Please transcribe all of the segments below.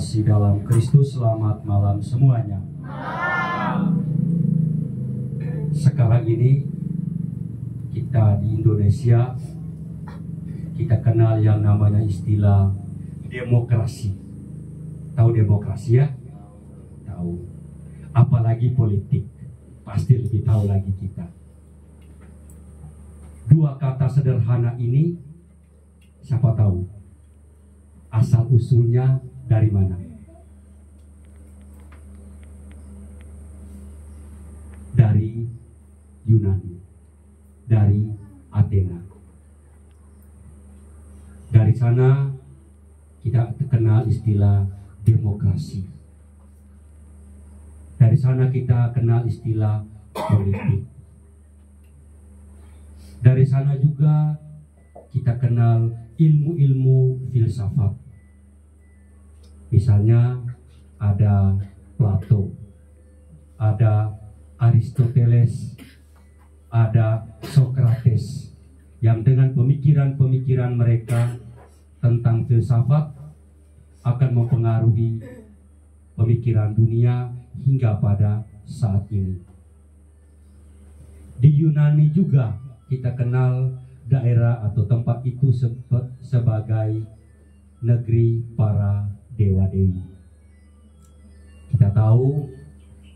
kasih dalam Kristus, selamat malam semuanya. Sekarang ini kita di Indonesia, kita kenal yang namanya istilah demokrasi. Tahu demokrasi ya? Tahu. Apalagi politik, pasti lebih tahu lagi kita. Dua kata sederhana ini, siapa tahu asal usulnya dari mana? Dari Yunani, dari Athena. Dari sana kita kenal istilah demokrasi. Dari sana kita kenal istilah politik. Dari sana juga kita kenal ilmu-ilmu filsafat. Misalnya ada Plato, ada Aristoteles, ada Socrates, yang dengan pemikiran-pemikiran mereka tentang filsafat akan mempengaruhi pemikiran dunia hingga pada saat ini. Di Yunani juga kita kenal daerah atau tempat itu sebagai negeri para dewa-dewi. Kita tahu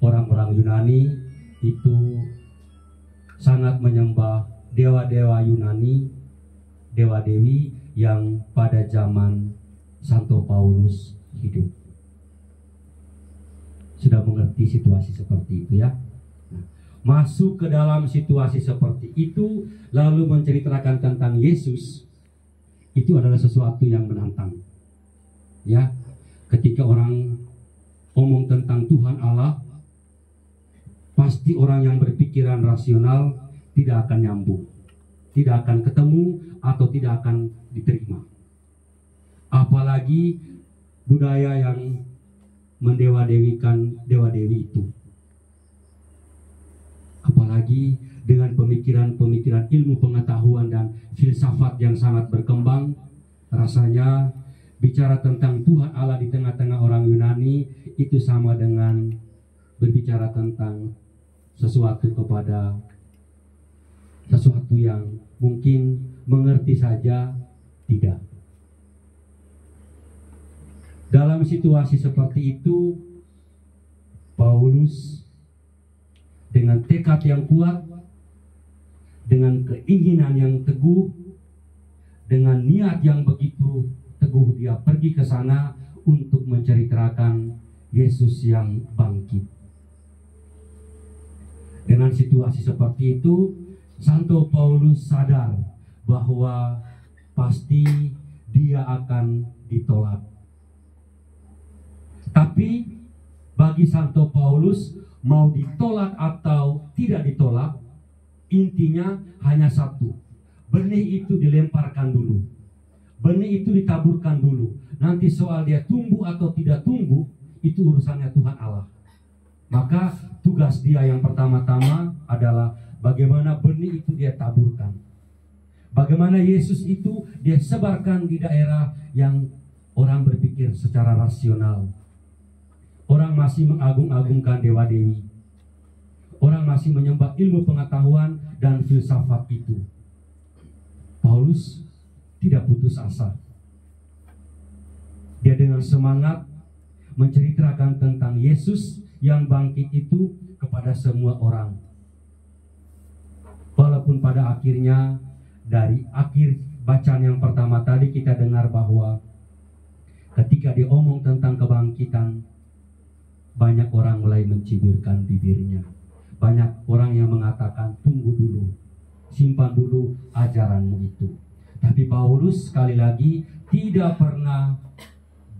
orang-orang Yunani itu sangat menyembah dewa-dewa Yunani, dewa-dewi yang pada zaman Santo Paulus hidup. Sudah mengerti situasi seperti itu ya? Masuk ke dalam situasi seperti itu, lalu menceritakan tentang Yesus, itu adalah sesuatu yang menantang. Ya, ketika orang ngomong tentang Tuhan Allah, pasti orang yang berpikiran rasional tidak akan nyambung, tidak akan ketemu atau tidak akan diterima. Apalagi budaya yang mendewa-dewikan dewa-dewi itu. Apalagi dengan pemikiran-pemikiran ilmu pengetahuan dan filsafat yang sangat berkembang, rasanya bicara tentang Tuhan Allah di tengah-tengah orang Yunani itu sama dengan berbicara tentang sesuatu yang mungkin mengerti saja tidak. Dalam situasi seperti itu, Paulus dengan tekad yang kuat, dengan keinginan yang teguh, dengan niat yang begitu teguh, dia pergi ke sana untuk menceritakan Yesus yang bangkit. Dengan situasi seperti itu, Santo Paulus sadar bahwa pasti dia akan ditolak. Tapi bagi Santo Paulus, mau ditolak atau tidak ditolak, intinya hanya satu. Benih itu dilemparkan dulu. Benih itu ditaburkan dulu. Nanti soal dia tumbuh atau tidak tumbuh, itu urusannya Tuhan Allah. Maka tugas dia yang pertama-tama adalah bagaimana benih itu dia taburkan. Bagaimana Yesus itu dia sebarkan di daerah yang orang berpikir secara rasional. Orang masih mengagung-agungkan dewa-dewi. Orang masih menyembah ilmu pengetahuan dan filsafat itu. Paulus tidak putus asa. Dia dengan semangat menceritakan tentang Yesus yang bangkit itu kepada semua orang. Walaupun pada akhirnya dari akhir bacaan yang pertama tadi kita dengar bahwa ketika dia omong tentang kebangkitan, banyak orang mulai mencibirkan bibirnya. Banyak orang yang mengatakan, tunggu dulu, simpan dulu ajaranmu itu. Tapi Paulus sekali lagi tidak pernah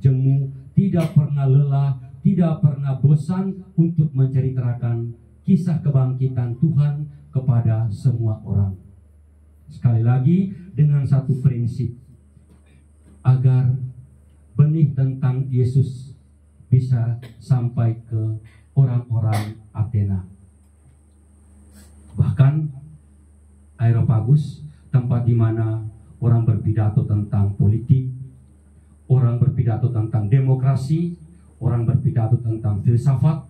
jemu, tidak pernah lelah, tidak pernah bosan untuk menceritakan kisah kebangkitan Tuhan kepada semua orang. Sekali lagi dengan satu prinsip, agar benih tentang Yesus bisa sampai ke orang-orang Athena. Bahkan Areopagus, tempat di mana orang berpidato tentang politik, orang berpidato tentang demokrasi, orang berpidato tentang filsafat.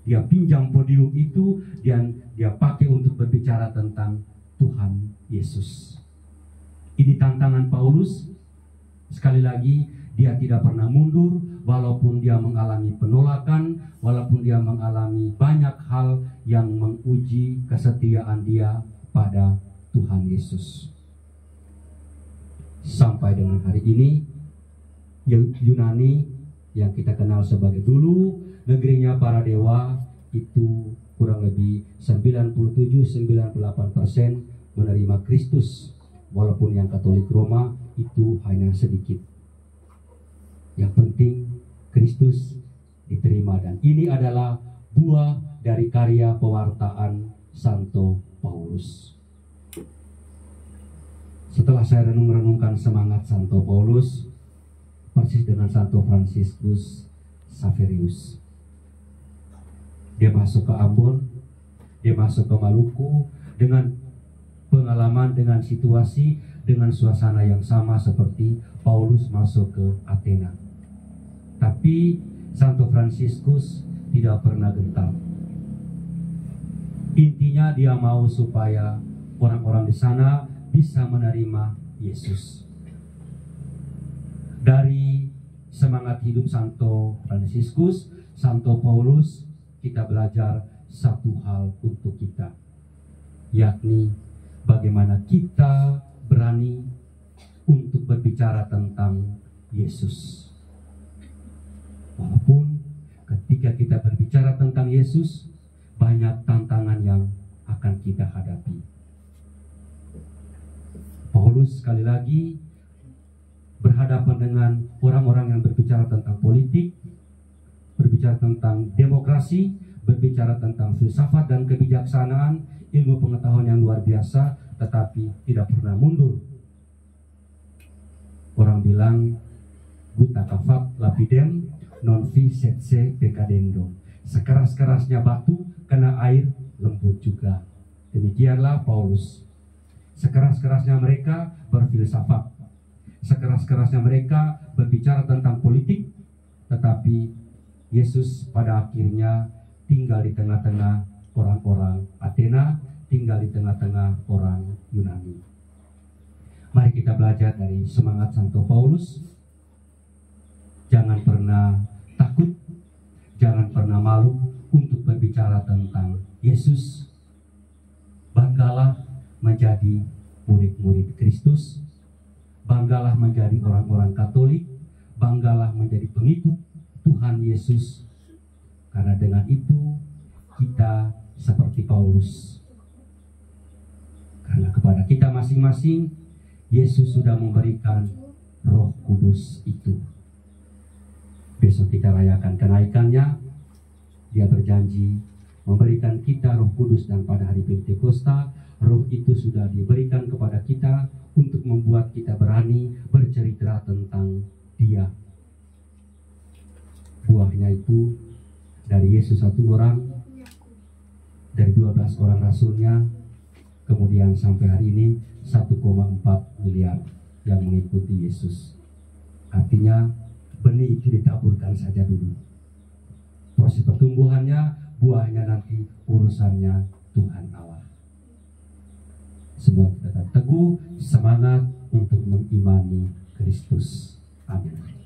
Dia pinjam podium itu dan dia pakai untuk berbicara tentang Tuhan Yesus. Ini tantangan Paulus. Sekali lagi, dia tidak pernah mundur walaupun dia mengalami penolakan, walaupun dia mengalami banyak hal yang menguji kesetiaan dia pada Tuhan Yesus. Sampai dengan hari ini, Yunani yang kita kenal sebagai dulu negerinya para dewa itu kurang lebih 97-98% menerima Kristus, walaupun yang Katolik Roma itu hanya sedikit. Yang penting Kristus diterima, dan ini adalah buah dari karya pewartaan Santo Paulus. Setelah saya renung-renungkan semangat Santo Paulus, persis dengan Santo Fransiskus Xaverius. Dia masuk ke Ambon, dia masuk ke Maluku dengan pengalaman, dengan situasi, dengan suasana yang sama seperti Paulus masuk ke Athena. Tapi Santo Fransiskus tidak pernah gentar. Intinya dia mau supaya orang-orang di sana bisa menerima Yesus. Dari semangat hidup Santo Fransiskus, Santo Paulus, kita belajar satu hal untuk kita, yakni bagaimana kita berani untuk berbicara tentang Yesus. Walaupun ketika kita berbicara tentang Yesus, banyak tantangan yang akan kita hadapi. Paulus sekali lagi berhadapan dengan orang-orang yang berbicara tentang politik, berbicara tentang demokrasi, berbicara tentang filsafat dan kebijaksanaan, ilmu pengetahuan yang luar biasa, tetapi tidak pernah mundur. Orang bilang, "Gutta cavat lapidem non vi setse peccadendo." Sekeras-kerasnya batu kena air lembut juga. Demikianlah Paulus. Sekeras-kerasnya mereka berfilsafat, sekeras-kerasnya mereka berbicara tentang politik, tetapi Yesus pada akhirnya tinggal di tengah-tengah orang-orang Athena, tinggal di tengah-tengah orang Yunani. Mari kita belajar dari semangat Santo Paulus. Jangan pernah takut, jangan pernah malu untuk berbicara tentang Yesus. Banggalah menjadi murid-murid Kristus. Banggalah menjadi orang-orang Katolik. Banggalah menjadi pengikut Tuhan Yesus. Karena dengan itu kita seperti Paulus. Karena kepada kita masing-masing Yesus sudah memberikan Roh Kudus itu. Besok kita rayakan kenaikannya. Dia berjanji memberikan kita Roh Kudus, dan pada hari Pentakosta Roh itu sudah diberikan kepada kita untuk membuat kita berani bercerita tentang Dia. Buahnya itu dari Yesus satu orang, dari 12 orang rasulnya, kemudian sampai hari ini 1,4 miliar yang mengikuti Yesus. Artinya benih itu ditaburkan saja dulu. Proses pertumbuhannya, buahnya nanti urusannya Tuhan Allah. Semua kita tetap teguh, semangat untuk mengimani Kristus. Amin.